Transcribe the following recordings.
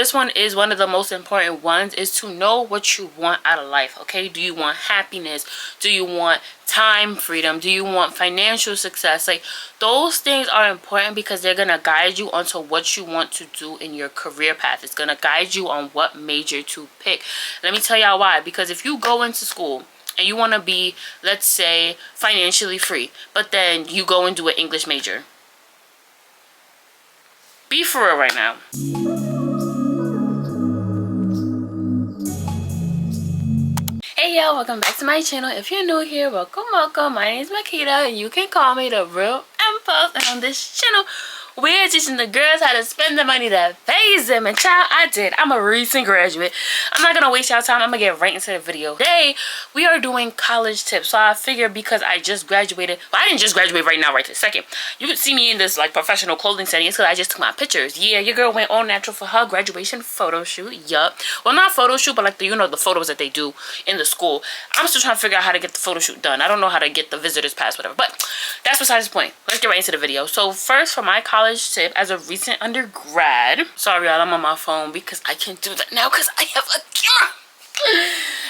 This one is one of the most important ones, is to know what you want out of life, okay? Do you want happiness? Do you want time freedom? Do you want financial success? Like, those things are important because they're gonna guide you onto what you want to do in your career path. It's gonna guide you on what major to pick. Let me tell y'all why. Because if you go into school and you want to be, let's say, financially free, but then you go and do an English major, be for real right now. Hey y'all, welcome back to my channel. If you're new here, welcome. My name is Makita and you can call me the real Mpulse. And on this channel, we're teaching the girls how to spend the money that pays them. And child, I did. I'm a recent graduate. I'm not gonna waste y'all time. I'm gonna get right into the video. Today, we are doing college tips. So I figured because I just graduated, well, I didn't just graduate right now, right this second. You can see me in this like professional clothing setting. It's because I just took my pictures. Yeah, your girl went all natural for her graduation photo shoot. Yup. Well, not photo shoot, but like the, you know, the photos that they do in the school. I'm still trying to figure out how to get the photo shoot done. I don't know how to get the visitors pass, whatever. But that's besides the point. Let's get right into the video. So first, for my college tip as a recent undergrad. Sorry, y'all, I'm on my phone because I can't do that now because I have a camera.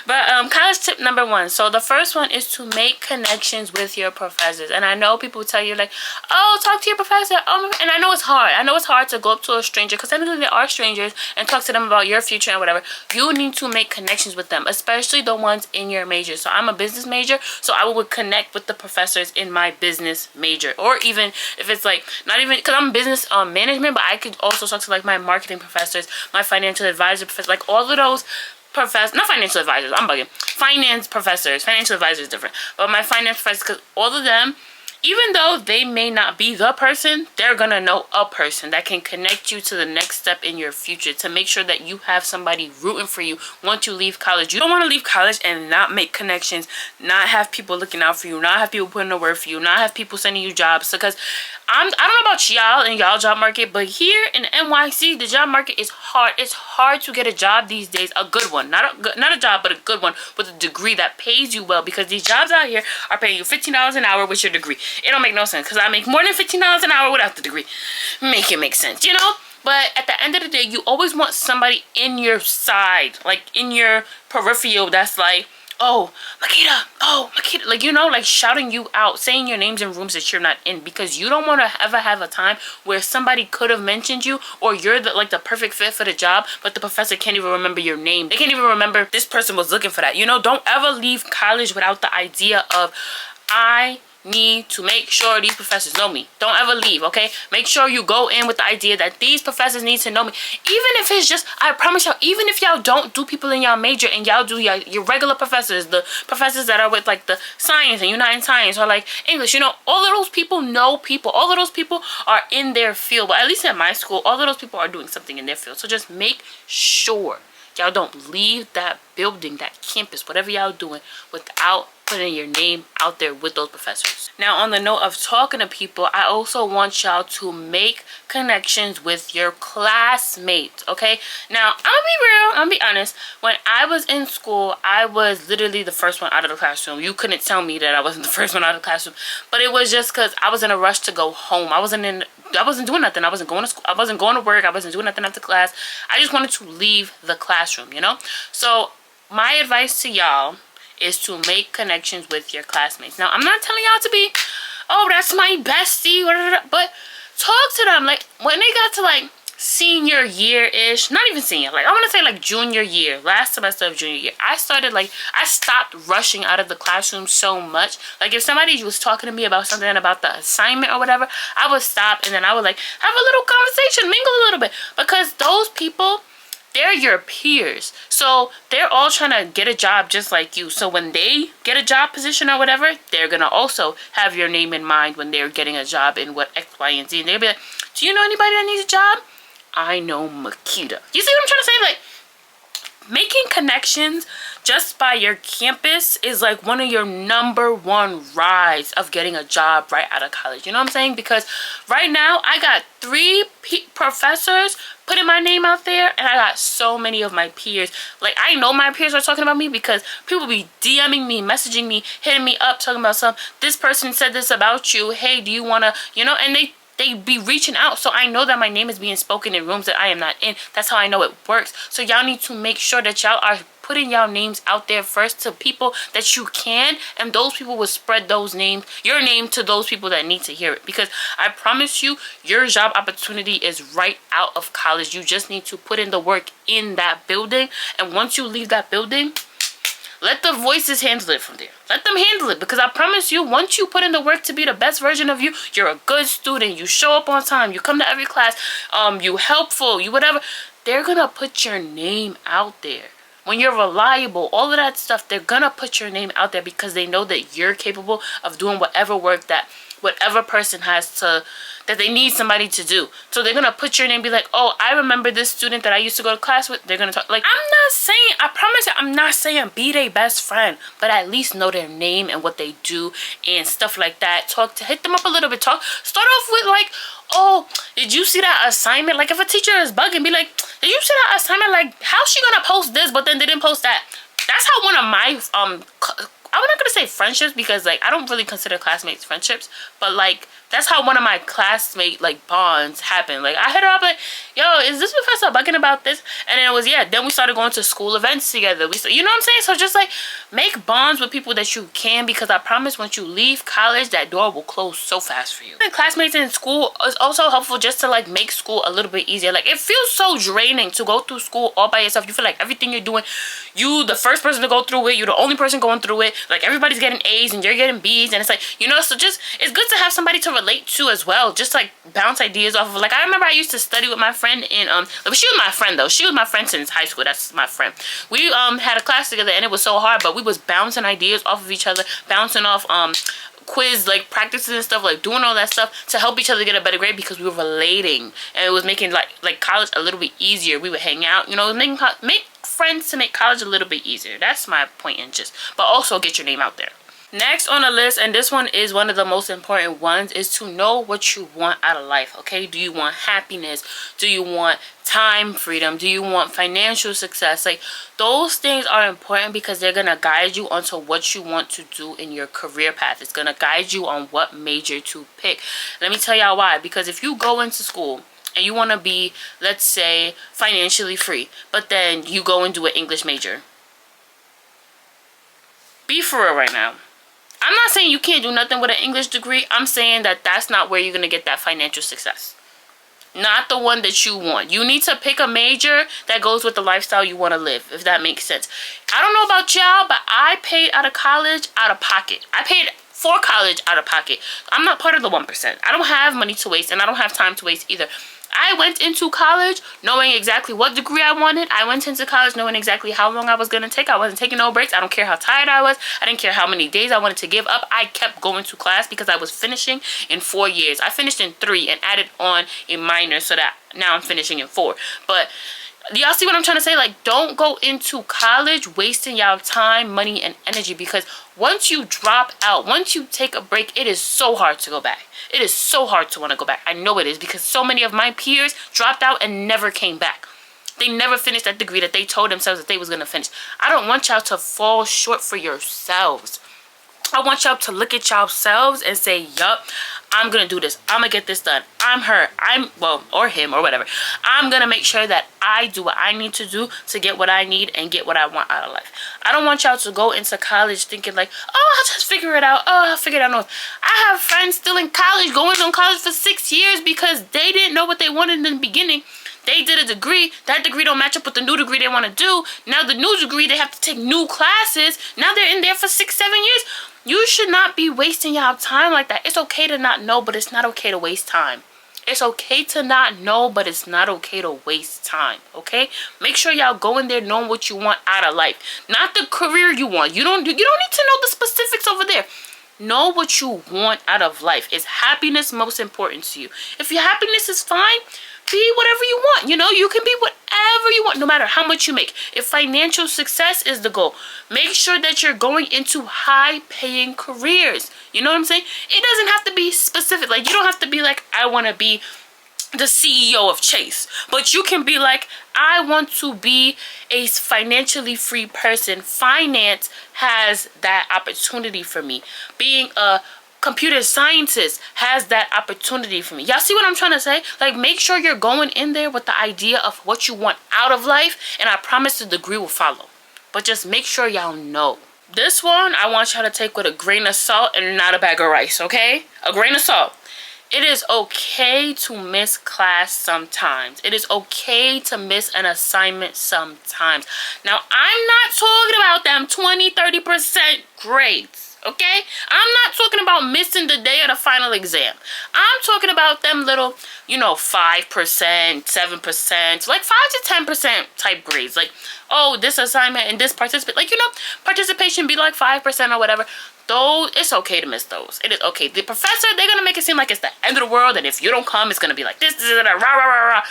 But college tip number one. So the first one is to make connections with your professors. And I know people tell you like, oh, talk to your professor. And I know it's hard. I know it's hard to go up to a stranger because technically they are strangers and talk to them about your future and whatever. You need to make connections with them, especially the ones in your major. So I'm a business major, so I would connect with the professors in my business major. Or even if it's like not even because I'm business management, but I could also talk to like my marketing professors, my financial advisor professors, like all of those professors, not financial advisors, I'm bugging, finance professors. Financial advisors is different, but my finance professors, because all of them, even though they may not be the person, they're gonna know a person that can connect you to the next step in your future, to make sure that you have somebody rooting for you once you leave college. You don't want to leave college and not make connections, not have people looking out for you, not have people putting in work for you, not have people sending you jobs. Because I don't know about y'all and y'all job market, but here in NYC, the job market is hard. It's hard to get a job these days, a good one, not a job, but a good one with a degree that pays you well. Because these jobs out here are paying you $15 an hour with your degree. It don't make no sense because I make more than $15 an hour without the degree. Make it make sense, you know? But at the end of the day, you always want somebody in your side, like in your peripheral, that's like, oh, Makita, like, you know, like shouting you out, saying your names in rooms that you're not in, because you don't want to ever have a time where somebody could have mentioned you or you're the, like the perfect fit for the job, but the professor can't even remember your name. They can't even remember this person was looking for that. You know, don't ever leave college without the idea of, I need to make sure these professors know me. Don't ever leave, okay? Make sure you go in with the idea that these professors need to know me. Even if it's just, I promise y'all, even if y'all don't do people in y'all major and y'all do your regular professors, the professors that are with like the science and you're not in science, or like English, you know, all of those people know people. All of those people are in their field. But at least at my school, all of those people are doing something in their field. So just make sure y'all don't leave that building, that campus, whatever y'all doing, without putting your name out there with those professors. Now, on the note of talking to people, I also want y'all to make connections with your classmates, okay? Now, I'm gonna be real, I'm gonna be honest. When I was in school, I was literally the first one out of the classroom. You couldn't tell me that I wasn't the first one out of the classroom, but it was just because I was in a rush to go home. I wasn't doing nothing. I wasn't going to school. I wasn't going to work. I wasn't doing nothing after class. I just wanted to leave the classroom, you know? So my advice to y'all is to make connections with your classmates. Now, I'm not telling y'all to be, oh, that's my bestie, but talk to them. Like, when they got to, like, senior year-ish, not even senior, like, I want to say, like, junior year, last semester of junior year, I stopped rushing out of the classroom so much. Like, if somebody was talking to me about something, about the assignment or whatever, I would stop, and then I would, like, have a little conversation, mingle a little bit, because those people, they're your peers. So they're all trying to get a job just like you. So when they get a job position or whatever, they're going to also have your name in mind when they're getting a job in what X, Y, and Z. And they'll be like, do you know anybody that needs a job? I know Makita. You see what I'm trying to say? Like, making connections just by your campus is like one of your #1 rides of getting a job right out of college. You know what I'm saying? Because right now I got 3 professors putting my name out there, and I got so many of my peers. Like, I know my peers are talking about me because people be DMing me, messaging me, hitting me up, talking about this person said this about you. Hey, do you want to, you know, and they they be reaching out. So I know that my name is being spoken in rooms that I am not in. That's how I know it works. So y'all need to make sure that y'all are putting y'all names out there first to people that you can, and those people will spread those names, your name, to those people that need to hear it. Because I promise you, your job opportunity is right out of college. You just need to put in the work in that building, and once you leave that building, let the voices handle it from there. Let them handle it, because I promise you, once you put in the work to be the best version of you, you're a good student, you show up on time, you come to every class, you helpful, you whatever, they're gonna put your name out there. When you're reliable, all of that stuff, they're gonna put your name out there because they know that you're capable of doing whatever work that whatever person has to, that they need somebody to do. So they're gonna put your name, be like, oh, I remember this student that I used to go to class with. They're gonna talk. Like, I'm not saying, I promise you, I'm not saying be their best friend, but at least know their name and what they do and stuff like that. Talk to, hit them up a little bit. Start off with like, oh, did you see that assignment? Like, if a teacher is bugging, be like, did you see that assignment? Like, how's she gonna post this but then they didn't post that? That's how one of my I'm not gonna say friendships, because like I don't really consider classmates friendships, but like that's how one of my classmate like bonds happened. Like I hit her up like, yo, is this professor bugging about this? And then it was, yeah, then we started going to school events together. You know what I'm saying? So just like make bonds with people that you can, because I promise once you leave college, that door will close so fast for you. And classmates in school is also helpful just to like make school a little bit easier. Like it feels so draining to go through school all by yourself. You feel like everything you're doing, you the first person to go through it, you're the only person going through it. Like everybody's getting A's and you're getting B's, and it's like, you know, so just it's good to have somebody to relate to as well, just like bounce ideas off of. Like I remember I used to study with my friend in she was my friend though, she was my friend since high school. That's my friend. We had a class together and it was so hard, but we was bouncing ideas off of each other, bouncing off quiz like practices and stuff, like doing all that stuff to help each other get a better grade, because we were relating, and it was making like college a little bit easier. We would hang out, you know, make friends to make college a little bit easier. That's my point in just, but also get your name out there. Next on the list, and this one is one of the most important ones, is to know what you want out of life. Okay, do you want happiness? Do you want time freedom? Do you want financial success? Like those things are important because they're gonna guide you onto what you want to do in your career path. It's gonna guide you on what major to pick. Let me tell y'all why. Because if you go into school and you want to be, let's say, financially free, but then you go and do an English major, be for real right now. I'm not saying you can't do nothing with an English degree. I'm saying that that's not where you're going to get that financial success. Not the one that you want. You need to pick a major that goes with the lifestyle you want to live, if that makes sense. I don't know about y'all, but I paid out of college out of pocket. I paid for college out of pocket. I'm not part of the 1%. I don't have money to waste, and I don't have time to waste either. I went into college knowing exactly what degree I wanted. I went into college knowing exactly how long I was going to take. I wasn't taking no breaks. I don't care how tired I was. I didn't care how many days I wanted to give up. I kept going to class because I was finishing in 4 years. I finished in 3 and added on a minor, so that now I'm finishing in 4. But y'all see what I'm trying to say? Like, don't go into college wasting y'all time, money, and energy, because once you drop out, once you take a break, it is so hard to go back. It is so hard to want to go back. I know it is, because so many of my peers dropped out and never came back. They never finished that degree that they told themselves that they was going to finish. I don't want y'all to fall short for yourselves. I want y'all to look at yourselves and say, yup, I'm going to do this. I'm going to get this done. I'm her. Well, or him or whatever. I'm going to make sure that I do what I need to do to get what I need and get what I want out of life. I don't want y'all to go into college thinking like, oh, I'll just figure it out. Oh, I'll figure it out. No. I have friends still in college, going on college for 6 years because they didn't know what they wanted in the beginning. They did a degree. That degree don't match up with the new degree they want to do. Now the new degree, they have to take new classes. Now they're in there for 6, 7 years. You should not be wasting y'all time like that. It's okay to not know, but it's not okay to waste time. It's okay to not know, but it's not okay to waste time, okay? Make sure y'all go in there knowing what you want out of life. Not the career you want. You don't need to know the specifics over there. Know what you want out of life. Is happiness most important to you? If your happiness is fine, be whatever you want. You know, you can be whatever you want, no matter how much you make. If financial success is the goal, make sure that you're going into high-paying careers. You know what I'm saying? It doesn't have to be specific. Like, you don't have to be like, I want to be the CEO of Chase. But you can be like, I want to be a financially free person. Finance has that opportunity for me. Being a computer scientist has that opportunity for me. Y'all see what I'm trying to say? Like, make sure you're going in there with the idea of what you want out of life, and I promise the degree will follow. But just make sure y'all know. This one, I want y'all to take with a grain of salt and not a bag of rice, okay? A grain of salt. It is okay to miss class sometimes. It is okay to miss an assignment sometimes. Now, I'm not talking about them 20-30% grades, okay? I'm not talking about missing the day of the final exam. I'm talking about them little, 5%, 7%, like 5 to 10% type grades. Like, oh, this assignment and this participant, like, participation be like 5% or whatever. Those, it's okay to miss those. It is okay. The professor, they're going to make it seem like it's the end of the world, and if you don't come, it's going to be like this, rah, rah, rah, rah.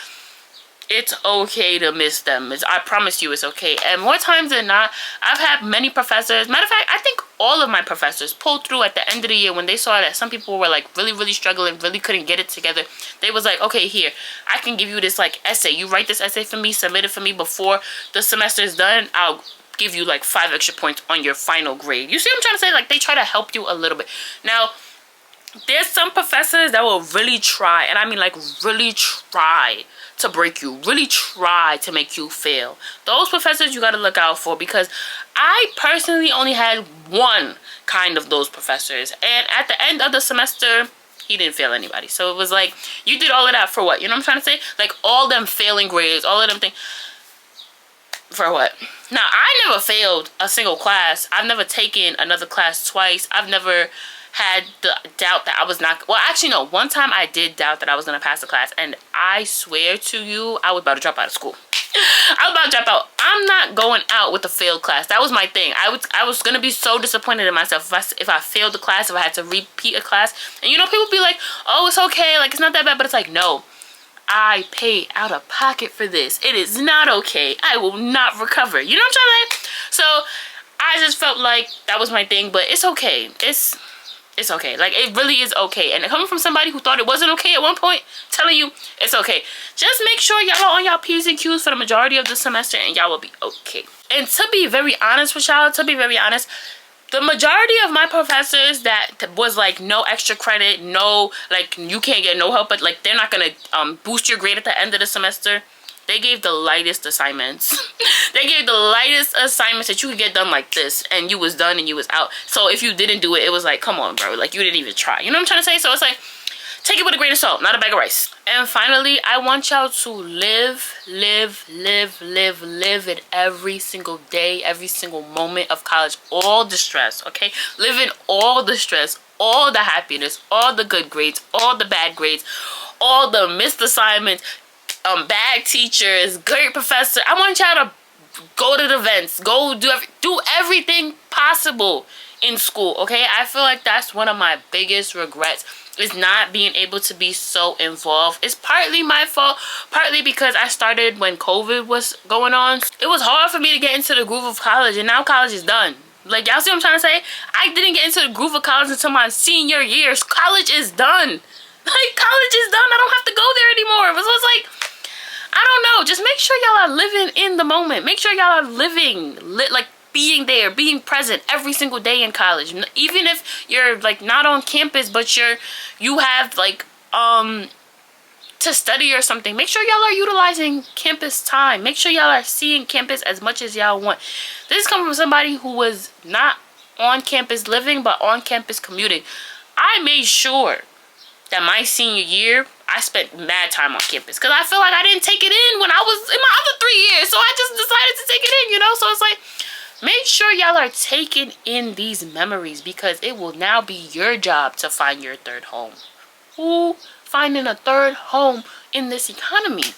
It's okay to miss them. I promise you it's okay. And more times than not, I've had many professors. Matter of fact, I think all of my professors pulled through at the end of the year when they saw that some people were like really, really struggling, really couldn't get it together. They was like, okay, here, I can give you this like essay. You write this essay for me, submit it for me before the semester is done. I'll give you like 5 extra points on your final grade. You see what I'm trying to say? Like, they try to help you a little bit. Now, there's some professors that will really try, and I mean like really try to break you, really try to make you fail. Those professors you got to look out for, because I personally only had one kind of those professors, and at the end of the semester, he didn't fail anybody. So it was like, you did all of that for what? You know what I'm trying to say? Like, all them failing grades, all of them things. For what? Now, I never failed a single class. I've never taken another class twice. I've never had the doubt that I was not... Well, actually, no. One time I did doubt that I was going to pass the class. And I swear to you, I was about to drop out of school. I was about to drop out. I'm not going out with a failed class. That was my thing. I was going to be so disappointed in myself if I failed the class, if I had to repeat a class. And people be like, oh, it's okay. Like, it's not that bad. But it's like, no. I paid out of pocket for this. It is not okay. I will not recover. You know what I'm trying to say? So I just felt like that was my thing, but it's okay. It's okay. Like, it really is okay. And coming from somebody who thought it wasn't okay at one point, telling you it's okay. Just make sure y'all are on y'all P's and Q's for the majority of the semester, and y'all will be okay. And to be very honest with y'all, the majority of my professors that was like no extra credit, no, like, you can't get no help, but like they're not gonna boost your grade at the end of the semester, they gave the lightest assignments. They gave the lightest assignments that you could get done like this, and you was done and you was out. So if you didn't do it, it was like, come on, bro, like, you didn't even try. You know what I'm trying to say? So it's like, take it with a grain of salt, not a bag of rice. And finally, I want y'all to live it every single day, every single moment of college. All the stress, okay? Live in all the stress, all the happiness, all the good grades, all the bad grades, all the missed assignments, bad teachers, great professor. I want y'all to go to the events, go do everything possible in school, okay? I feel like that's one of my biggest regrets, is not being able to be so involved. It's partly my fault, partly because I started when COVID was going on. It was hard for me to get into the groove of college, and now college is done. Like, y'all see what I'm trying to say? I didn't get into the groove of college until my senior year. College is done. Like, college is done. I don't have to go there anymore. So it's like, I don't know. Just make sure y'all are living in the moment. Make sure y'all are like, being there, being present every single day in college. Even if you're like not on campus, but you have like to study or something, make sure y'all are utilizing campus time. Make sure y'all are seeing campus as much as y'all want. This is coming from somebody who was not on campus living, but on campus commuting. I made sure that my senior year, I spent mad time on campus, because I feel like I didn't take it in when I was in my other 3 years. So I just decided to take it in, So it's like, make sure y'all are taking in these memories, because it will now be your job to find your third home. Ooh, finding a third home in this economy.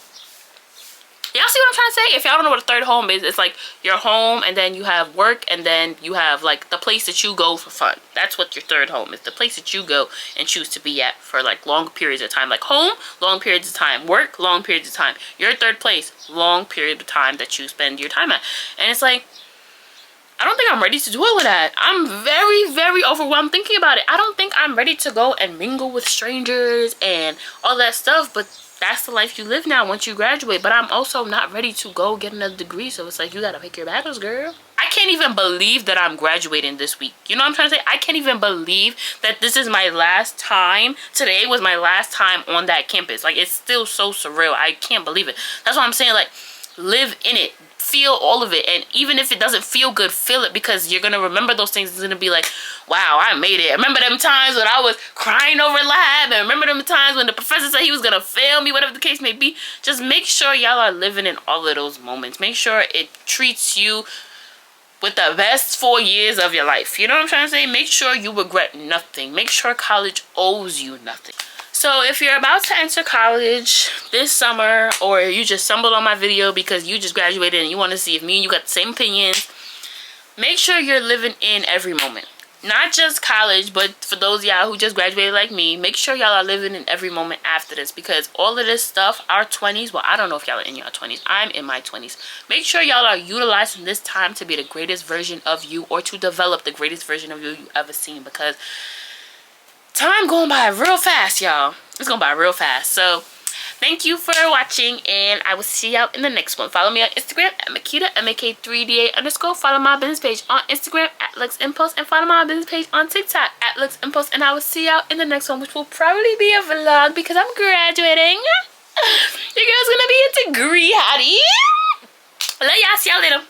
Y'all see what I'm trying to say? If y'all don't know what a third home is, it's like your home, and then you have work, and then you have like the place that you go for fun. That's what your third home is. The place that you go and choose to be at for like long periods of time. Like home, long periods of time. Work, long periods of time. Your third place, long period of time that you spend your time at. And it's like, I don't think I'm ready to do all of that. I'm very, very overwhelmed thinking about it. I don't think I'm ready to go and mingle with strangers and all that stuff, but that's the life you live now once you graduate. But I'm also not ready to go get another degree, so it's like, you gotta pick your battles, girl. I can't even believe that I'm graduating this week. You know what I'm trying to say? I can't even believe that this is my last time. Today was my last time on that campus. Like, it's still so surreal. I can't believe it. That's why I'm saying, like, live in it. Feel all of it. And even if it doesn't feel good, feel it, because you're gonna remember those things. It's gonna be like, wow, I made it. Remember them times when I was crying over lab, and remember them times when the professor said he was gonna fail me, whatever the case may be. Just make sure y'all are living in all of those moments. Make sure it treats you with the best 4 years of your life. You know what I'm trying to say? Make sure you regret nothing. Make sure college owes you nothing. So if you're about to enter college this summer, or you just stumbled on my video because you just graduated and you want to see if me and you got the same opinions, make sure you're living in every moment. Not just college, but for those of y'all who just graduated like me, make sure y'all are living in every moment after this, because all of this stuff, our 20s, well, I don't know if y'all are in your 20s. I'm in my 20s. Make sure y'all are utilizing this time to be the greatest version of you, or to develop the greatest version of you you've ever seen, because time going by real fast, y'all. It's going by real fast. So thank you for watching, and I will see y'all in the next one. Follow me on Instagram at Makita, MAK3DA_. Follow my business page on Instagram at luxempulse, and follow my business page on TikTok at luxempulse. And I will see y'all in the next one, which will probably be a vlog because I'm graduating. Your girl's gonna be a degree hottie. Love y'all. See y'all later.